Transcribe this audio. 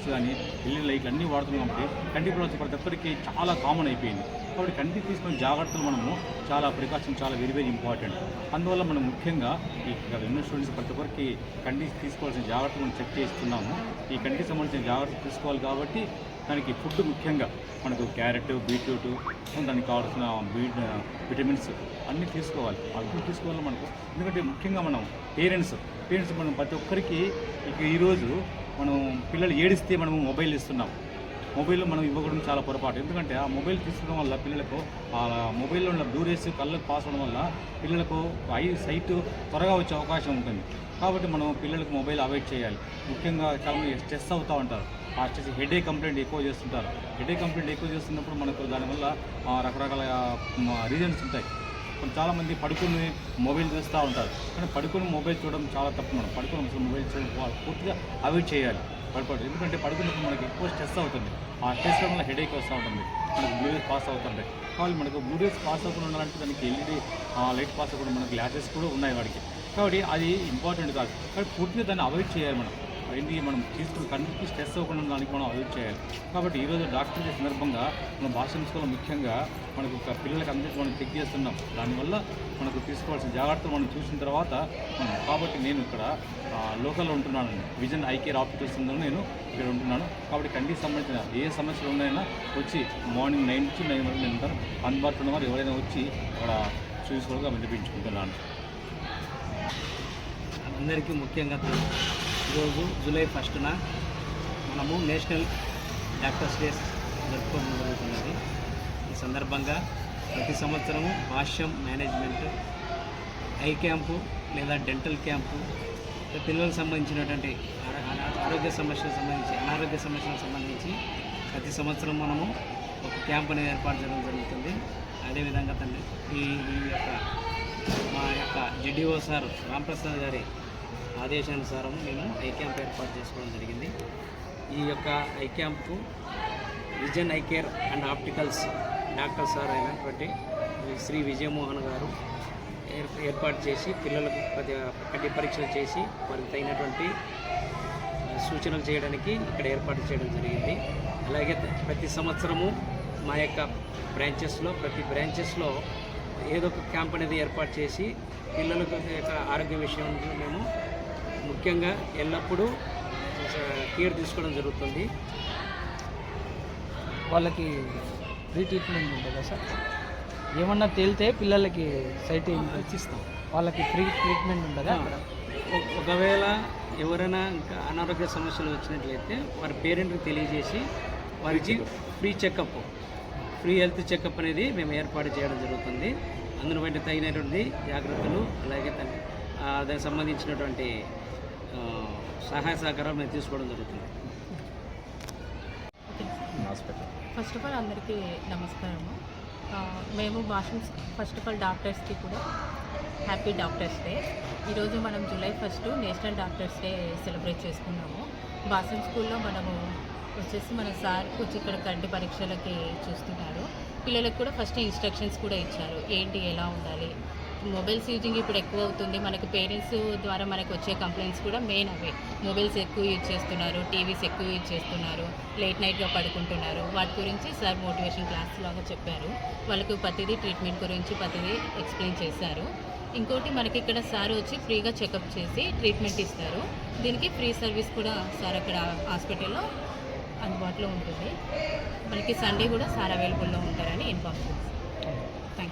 Lights కానీ LED లైట్లు అన్నీ వాడుతున్నాం కాబట్టి కంటి ప్రాబ్లమ్స్ ప్రతి ఒక్కరికి చాలా కామన్ అయిపోయింది. కాబట్టి కంటికి తీసుకునే జాగ్రత్తలు మనము చాలా ప్రికాషన్ చాలా వెరీ వెరీ ఇంపార్టెంట్. అందువల్ల మనం ముఖ్యంగా ఈ ఎన్నో స్టూడెంట్స్ ప్రతి ఒక్కరికి కంటికి తీసుకోవాల్సిన జాగ్రత్తలు మనం చెక్ చేస్తున్నాము. ఈ కంటికి సంబంధించిన జాగ్రత్తలు తీసుకోవాలి కాబట్టి దానికి ఫుడ్ ముఖ్యంగా మనకు క్యారెట్, బీట్రూట్, దానికి కావాల్సిన విటమిన్స్ అన్నీ తీసుకోవాలి. అవి తీసుకోవాలి మనకు. ఎందుకంటే ముఖ్యంగా మనం పేరెంట్స్ మనం ప్రతి ఒక్కరికి ఈరోజు మనం పిల్లలు ఏడిస్తే మనము మొబైల్ ఇస్తున్నాం. మొబైల్ మనం ఇవ్వకూడదు చాలా పొరపాటు. ఎందుకంటే ఆ మొబైల్ తీసుకోవడం వల్ల పిల్లలకు ఆ మొబైల్లో ఉన్న బ్లూ రేస్ కళ్ళకు పాస్ అవ్వడం వల్ల పిల్లలకు సైట్ త్వరగా వచ్చే అవకాశం ఉంటుంది. కాబట్టి మనం పిల్లలకు మొబైల్ అవాయిడ్ చేయాలి. ముఖ్యంగా చాలామంది స్ట్రెస్ అవుతూ ఉంటారు. ఆ స్ట్రెస్ హెడేక్ కంప్లైంట్ ఎక్కువ చేస్తుంటారు. హెడేక్ కంప్లైంట్ ఎక్కువ చేస్తున్నప్పుడు మనకు దానివల్ల రకరకాల రీజన్స్ ఉంటాయి. చాలామంది పడుకుని మొబైల్ చూస్తూ ఉంటారు. కానీ పడుకుని మొబైల్ చూడడం చాలా తప్పు. మనం పడుకుని అసలు మొబైల్ చూడడం పూర్తిగా అవాయిడ్ చేయాలి. పడిపోతుంది. ఎందుకంటే పడుకున్నప్పుడు మనకి ఎక్కువ స్ట్రెస్ అవుతుంది. ఆ స్ట్రెస్ వల్ల హెడేక్ వస్తూ ఉంటుంది. మనకు బ్లూ రేస్ పాస్ అవుతుంటాయి. కాబట్టి మనకు బ్లూ రేస్ పాస్ అవ్వకుండా ఉండాలంటే దానికి ఎల్ఈడి లైట్ పాస్ అవ్వకుండా మనకు గ్లాసెస్ కూడా ఉన్నాయి వాడికి. కాబట్టి అది ఇంపార్టెంట్ కాదు. కానీ పూర్తిగా దాన్ని అవాయిడ్ చేయాలి. మనం తీసుకుని కంటికి స్ట్రెస్ అవ్వకుండా దానికి మనం అవాయిడ్ చేయాలి. కాబట్టి ఈరోజు డాక్టర్ డే సందర్భంగా మన భాషణ స్కూల్లో ముఖ్యంగా మనకు పిల్లలకి అందరికీ మనం చెక్ చేస్తున్నాం. దానివల్ల మనకు తీసుకోవాల్సిన జాగ్రత్తలు మనం చూసిన తర్వాత కాబట్టి నేను ఇక్కడ లోకల్లో ఉంటున్నాను. విజన్ ఐ కేర్ ఆఫీసర్స్ నేను ఇక్కడ ఉంటున్నాను. కాబట్టి కంటికి సంబంధించిన ఏ సమస్యలు ఉన్నాయన్నా వచ్చి మార్నింగ్ 9 నుంచి 9 వరకు నేను ఉంటాను. అందుబాటులో ఉన్నవారు ఎవరైనా వచ్చి అక్కడ చూసుకోవడంగా వినిపించుకుంటున్నాను. అందరికీ ముఖ్యంగా ఈరోజు జూలై 1న మనము నేషనల్ డాక్టర్స్ డే జరుపుకోవడం జరుగుతున్నది. ఈ సందర్భంగా ప్రతి సంవత్సరము భాష్యం మేనేజ్మెంట్ ఐ క్యాంపు లేదా డెంటల్ క్యాంపు పిల్లలకు సంబంధించినటువంటి అనారోగ్య సమస్యలకు సంబంధించి ప్రతి సంవత్సరం మనము ఒక క్యాంప్ అనేది ఏర్పాటు చేయడం జరుగుతుంది. అదేవిధంగా ఈ యొక్క మా యొక్క జెడిఓ సార్ రాంప్రసాద్ గారి ఆదేశానుసారం మేము ఐ క్యాంప్ ఏర్పాటు చేసుకోవడం జరిగింది. ఈ యొక్క ఐ క్యాంప్కు vision eye care and opticals doctor sir అయినటువంటి శ్రీ విజయమోహన్ గారు ఏర్పాటు చేసి పిల్లలకు కంటి పరీక్షలు చేసి వారికి తగినటువంటి సూచనలు చేయడానికి ఇక్కడ ఏర్పాటు చేయడం జరిగింది. అలాగే ప్రతి సంవత్సరము మా యొక్క ప్రతి బ్రాంచెస్లో ఏదో ఒక క్యాంప్ అనేది ఏర్పాటు చేసి పిల్లలకు యొక్క ఆరోగ్య విషయంలో మేము ముఖ్యంగా ఎల్లప్పుడూ కేర్ తీసుకోవడం జరుగుతుంది. వాళ్ళకి ఫ్రీ ట్రీట్మెంట్ ఉంటుందా సార్? ఏమన్నా తేలితే పిల్లలకి సైట్ ఇస్తాం. వాళ్ళకి ఫ్రీ ట్రీట్మెంట్ ఉంటుందా? ఒకవేళ ఎవరైనా ఇంకా అనారోగ్య సమస్యలు వచ్చినట్లయితే వారి పేరెంట్కి తెలియజేసి వారికి ఫ్రీ హెల్త్ చెకప్ అనేది మేము ఏర్పాటు చేయడం జరుగుతుంది. అందులో బట్టి తగినటువంటి జాగ్రత్తలు అలాగే దానికి సంబంధించినటువంటి సహాయ సహకారాలు మేము తీసుకోవడం జరుగుతుంది. ఫస్ట్ ఆఫ్ ఆల్ అందరికీ నమస్కారము. మేము ఫస్ట్ ఆఫ్ ఆల్ డాక్టర్స్కి కూడా హ్యాపీ డాక్టర్స్ డే. ఈరోజు మనం July 1 national doctors day celebrate చేసుకున్నాము. భాషణ స్కూల్లో మనము వచ్చేసి మన సార్ వచ్చి ఇక్కడ కంటి పరీక్షలకి చూస్తున్నారు. పిల్లలకు కూడా ఫస్ట్ ఇన్స్ట్రక్షన్స్ కూడా ఇచ్చారు, ఏంటి ఎలా ఉండాలి. మొబైల్స్ యూజింగ్ ఇప్పుడు ఎక్కువ అవుతుంది. మనకి పేరెంట్స్ ద్వారా మనకు వచ్చే కంప్లైంట్స్ కూడా మెయిన్ అవే. మొబైల్స్ ఎక్కువ యూజ్ చేస్తున్నారు, టీవీస్ ఎక్కువ యూజ్ చేస్తున్నారు, లేట్ నైట్గా పడుకుంటున్నారు. వాటి గురించి సార్ మోటివేషన్ క్లాస్ లాగా చెప్పారు. వాళ్ళకు ప్రతిదీ ట్రీట్మెంట్ గురించి ప్రతిదీ ఎక్స్ప్లెయిన్ చేశారు. ఇంకోటి మనకి ఇక్కడ సార్ వచ్చి ఫ్రీగా చెకప్ చేసి ట్రీట్మెంట్ ఇస్తారు. దీనికి ఫ్రీ సర్వీస్ కూడా సార్ అక్కడ హాస్పిటల్లో అందుబాటులో ఉంటుంది. మనకి సండే కూడా సార్ అవైలబుల్లో ఉంటారని